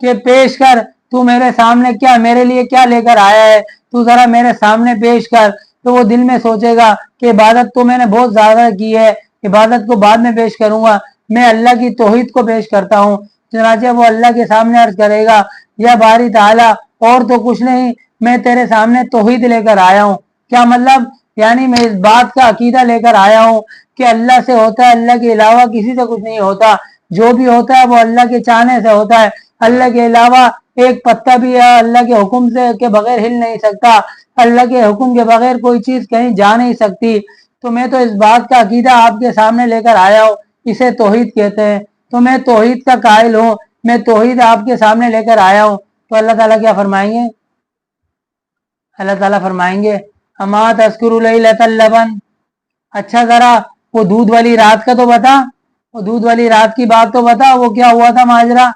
کہ پیش کر تو میرے سامنے کیا میرے لیے کیا لے کر آیا ہے, تو ذرا میرے سامنے پیش کر. تو وہ دل میں سوچے گا کہ عبادت تو میں نے بہت زیادہ کی ہے, عبادت کو بعد میں پیش کروں گا, میں اللہ کی توحید کو پیش کرتا ہوں. چنانچہ وہ اللہ کے سامنے عرض کرے گا یا باری تعالیٰ اور تو کچھ نہیں, میں تیرے سامنے توحید لے کر آیا ہوں. کیا مطلب؟ یعنی میں اس بات کا عقیدہ لے کر آیا ہوں کہ اللہ سے ہوتا ہے, اللہ کے علاوہ کسی سے کچھ نہیں ہوتا, جو بھی ہوتا ہے وہ اللہ کے چاہنے سے ہوتا ہے, اللہ کے علاوہ ایک پتا بھی اللہ کے حکم سے کے بغیر ہل نہیں سکتا, اللہ کے حکم کے بغیر کوئی چیز کہیں جا نہیں سکتی. تو میں تو اس بات کا عقیدہ آپ کے سامنے لے کر آیا ہوں, اسے توحید کہتے ہیں. تو میں توحید کا قائل ہوں, میں توحید آپ کے سامنے لے کر آیا ہوں. تو اللہ تعالیٰ کیا فرمائیں گے؟ اللہ تعالیٰ فرمائیں گے اما تذکر لیلۃ اللبن, اچھا ذرا وہ دودھ والی رات کا تو بتا, وہ دودھ والی رات کی بات تو بتا, وہ کیا ہوا تھا ماجرا؟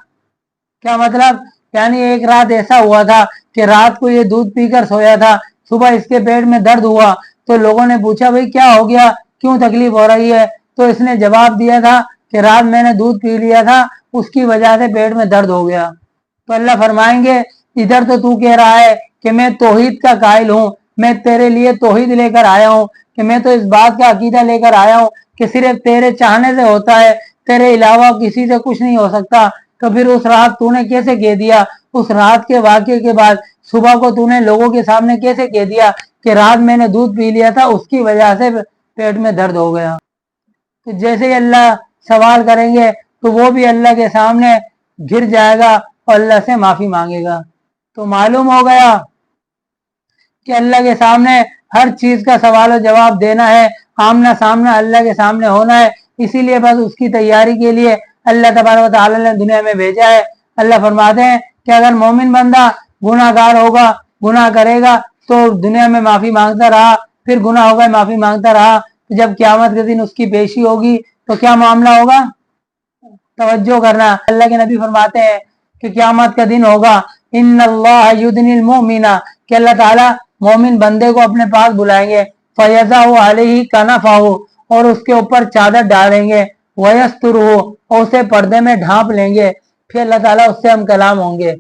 کیا مطلب؟ یعنی ایک رات ایسا ہوا تھا کہ رات کو یہ دودھ پی کر سویا تھا, صبح اس کے پیٹ میں درد ہوا, تو لوگوں نے پوچھا بھائی کیا ہو گیا, کیوں تکلیف ہو رہی ہے؟ تو اس نے جواب دیا تھا کہ رات میں نے دودھ پی لیا تھا, اس کی وجہ سے پیٹ میں درد ہو گیا. تو اللہ فرمائیں گے ادھر تو کہہ رہا ہے کہ میں توحید کا قائل ہوں, میں تیرے لیے توحید لے کر آیا ہوں, کہ میں تو اس بات کا عقیدہ لے کر آیا ہوں کہ صرف تیرے چاہنے سے ہوتا ہے, تیرے علاوہ کسی سے کچھ نہیں ہو سکتا. تو پھر اس رات تو نے کیسے کہہ دیا, اس رات کے واقعے کے بعد صبح کو تو نے لوگوں کے سامنے کیسے کہہ دیا کہ رات میں نے دودھ پی لیا تھا, اس کی وجہ سے پیٹ میں درد ہو گیا؟ تو جیسے ہی اللہ سوال کریں گے تو وہ بھی اللہ کے سامنے گر جائے گا اور اللہ سے معافی مانگے گا. تو معلوم ہو گیا کہ اللہ کے سامنے ہر چیز کا سوال و جواب دینا ہے, آمنا سامنا اللہ کے سامنے ہونا ہے. اسی لیے بس اس کی تیاری کے لیے اللہ تبارک و تعالی نے دنیا میں بھیجا ہے. اللہ فرماتے ہیں کہ اگر مومن بندہ گناہ گار ہوگا, گناہ کرے گا, تو دنیا میں معافی مانگتا رہا, پھر گناہ ہوگا معافی مانگتا رہا, جب قیامت کے دن اس کی پیشی ہوگی تو کیا معاملہ ہوگا؟ توجہ کرنا, اللہ کے نبی فرماتے ہیں کہ قیامت کا دن ہوگا, ان اللہ یدنی المؤمن, کہ اللہ تعالیٰ مومن بندے کو اپنے پاس بلائیں گے, فیضا علیہ کنفہ, اور اس کے اوپر چادر ڈالیں گے, ویسترہ, اور اسے پردے میں ڈھانپ لیں گے. پھر اللہ تعالیٰ اس سے ہم کلام ہوں گے,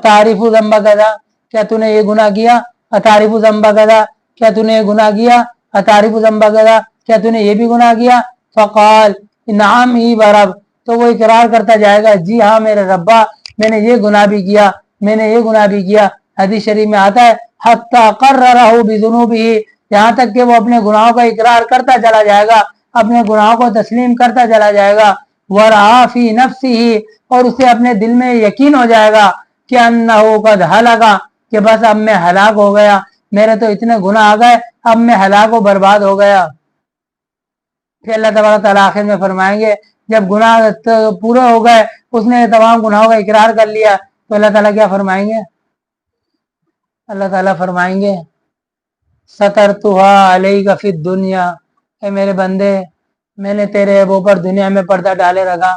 تعریف ذنب کذا, کیا تو نے یہ گناہ کیا؟ تعریف ذنب کذا, کیا تو نے یہ گناہ کیا؟ تعریف ذنب کذا, کیا تو نے یہ بھی گناہ کیا؟ فقال نعم ہی برب, تو وہ اقرار کرتا جائے گا جی ہاں میرے ربا, میں نے یہ گناہ بھی کیا, میں نے یہ گناہ بھی کیا. حدیث شریف میں آتا ہے حتی قررہ بذنوبہ, یہاں تک کہ وہ اپنے گناہوں کا اقرار کرتا چلا جائے گا, اپنے گناہوں کو تسلیم کرتا چلا جائے گا. ورعا فی نفسہ, اور اسے اپنے دل میں یقین ہو جائے گا کہ انہ قد ہلک, کہ بس اب میں ہلاک ہو گیا, میرے تو اتنے گناہ آ گئے, اب میں ہلاک و برباد ہو گیا. پھر اللہ تبارک تعالیٰ آخر میں فرمائیں گے جب گناہ پورے ہو گئے, اس نے تمام گناہوں کا اقرار کر لیا, تو اللہ تعالیٰ کیا فرمائیں گے؟ اللہ تعالیٰ فرمائیں گے سترتھا علیک فی الدنیا, اے میرے بندے میں نے تیرے عیبوں پر دنیا میں پردہ ڈالے رکھا,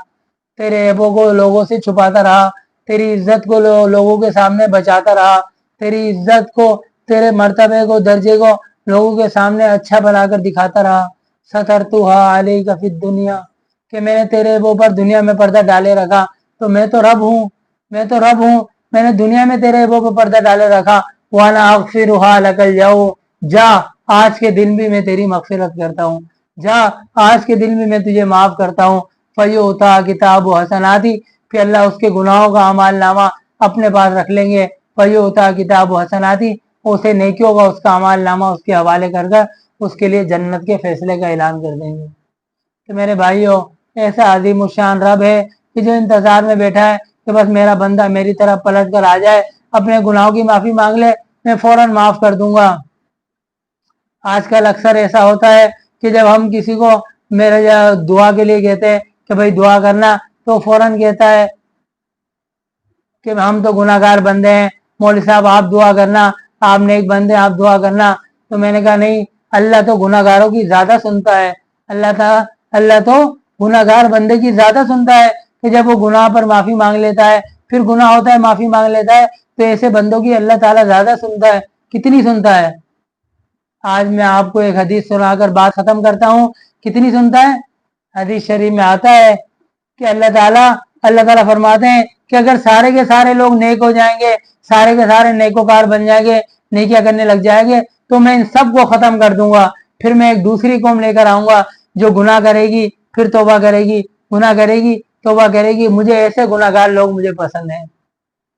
تیرے عیبوں کو لوگوں سے چھپاتا رہا, تیری عزت کو لوگوں کے سامنے بچاتا رہا, تیری عزت کو, تیرے مرتبے کو, درجے کو لوگوں کے سامنے اچھا بنا کر دکھاتا رہا. سترتھا علیک فی الدنیا, کہ میں نے تیرے عیبوں پر دنیا میں پردہ ڈالے رکھا, تو میں تو رب ہوں, میں تو رب ہوں, میں نے دنیا میں تیرے عیبوں پر پردہ ڈالے رکھا. وانا اغفرھا لک اليوم, جا آج کے دن بھی میں تیری مغفرت کرتا ہوں, جا آج کے دن بھی میں تجھے معاف کرتا ہوں. فیؤتی کتاب حسناتی, پھر اللہ اس کے گناہوں کا اعمال نامہ اپنے پاس رکھ لیں گے. فیؤتی کتاب حسناتی, اسے نیکیوں کا اس کا اعمال نامہ اس کے حوالے کر کر اس کے لیے جنت کے فیصلے کا اعلان کر دیں گے. تو میرے بھائیو, ایسا عظیم الشان رب ہے کہ جو انتظار میں بیٹھا ہے کہ بس میرا بندہ میری طرف پلٹ کر آ جائے, اپنے گناہوں کی معافی مانگ لے, میں فوراً معاف کر دوں گا. آج کل اکثر ایسا ہوتا ہے کہ جب ہم کسی کو میرے دعا کے لیے کہتے ہیں کہ بھائی دعا کرنا, تو فوراً کہتا ہے کہ ہم تو گناہ گار بندے ہیں, مولوی صاحب آپ دعا کرنا, آپ نیک بندے, آپ دعا کرنا. تو میں نے کہا نہیں, اللہ تو گناہ گاروں کی زیادہ سنتا ہے, اللہ تو گناہ گار بندے کی زیادہ سنتا ہے, کہ جب وہ گناہ پر معافی مانگ لیتا ہے, پھر گناہ ہوتا ہے معافی مانگ لیتا ہے, تو ایسے بندوں کی اللہ تعالیٰ زیادہ سنتا ہے. کتنی سنتا ہے؟ آج میں آپ کو ایک حدیث سنا کر بات ختم کرتا ہوں. کتنی سنتا ہے؟ حدیث شریف میں آتا ہے کہ اللہ تعالیٰ فرماتے ہیں کہ اگر سارے کے سارے لوگ نیک ہو جائیں گے، سارے کے سارے نیکوکار بن جائیں گے، نیکیاں کرنے لگ جائیں گے، تو میں ان سب کو ختم کر دوں گا، پھر میں ایک دوسری قوم لے کر آؤں گا جو گناہ کرے گی، پھر توبہ کرے گی، گناہ کرے گی، توبہ کرے گی۔ مجھے ایسے گناہ گار لوگ مجھے پسند ہیں۔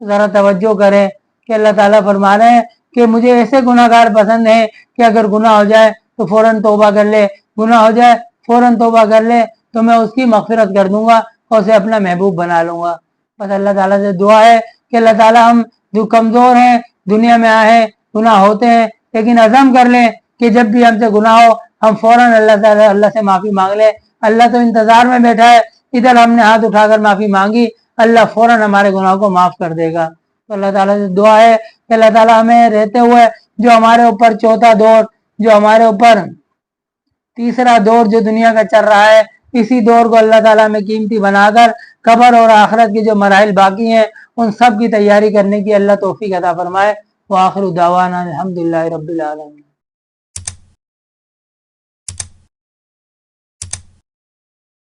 ذرا توجہ کریں کہ اللہ تعالیٰ فرما رہے ہیں کہ مجھے ایسے گناہ گار پسند ہیں کہ اگر گناہ ہو جائے تو فوراً توبہ کر لے، گناہ ہو جائے فوراً توبہ کر لے تو میں اس کی مغفرت کر دوں گا اور اسے اپنا محبوب بنا لوں گا۔ بس اللہ تعالیٰ سے دعا ہے کہ اللہ تعالیٰ ہم جو کمزور ہیں، دنیا میں آئے ہیں، گناہ ہوتے ہیں، لیکن عزم کر لیں کہ جب بھی ہم سے گناہ ہو ہم فوراً اللہ سے معافی مانگ لیں۔ اللہ تو انتظار میں بیٹھا ہے، ادھر ہم نے ہاتھ اٹھا کر معافی مانگی، اللہ فوراً ہمارے گناہ کو معاف کر دے گا۔ تو اللہ تعالیٰ سے دعا ہے کہ اللہ تعالیٰ ہمیں رہتے ہوئے جو ہمارے اوپر چوتھا دور، جو ہمارے اوپر تیسرا دور جو دنیا کا چل رہا ہے، اسی دور کو اللہ تعالیٰ میں قیمتی بنا کر قبر اور آخرت کے جو مراحل باقی ہیں ان سب کی تیاری کرنے کی اللہ توفیق عطا فرمائے۔ وآخر دعوانا الحمدللہ رب العالمین۔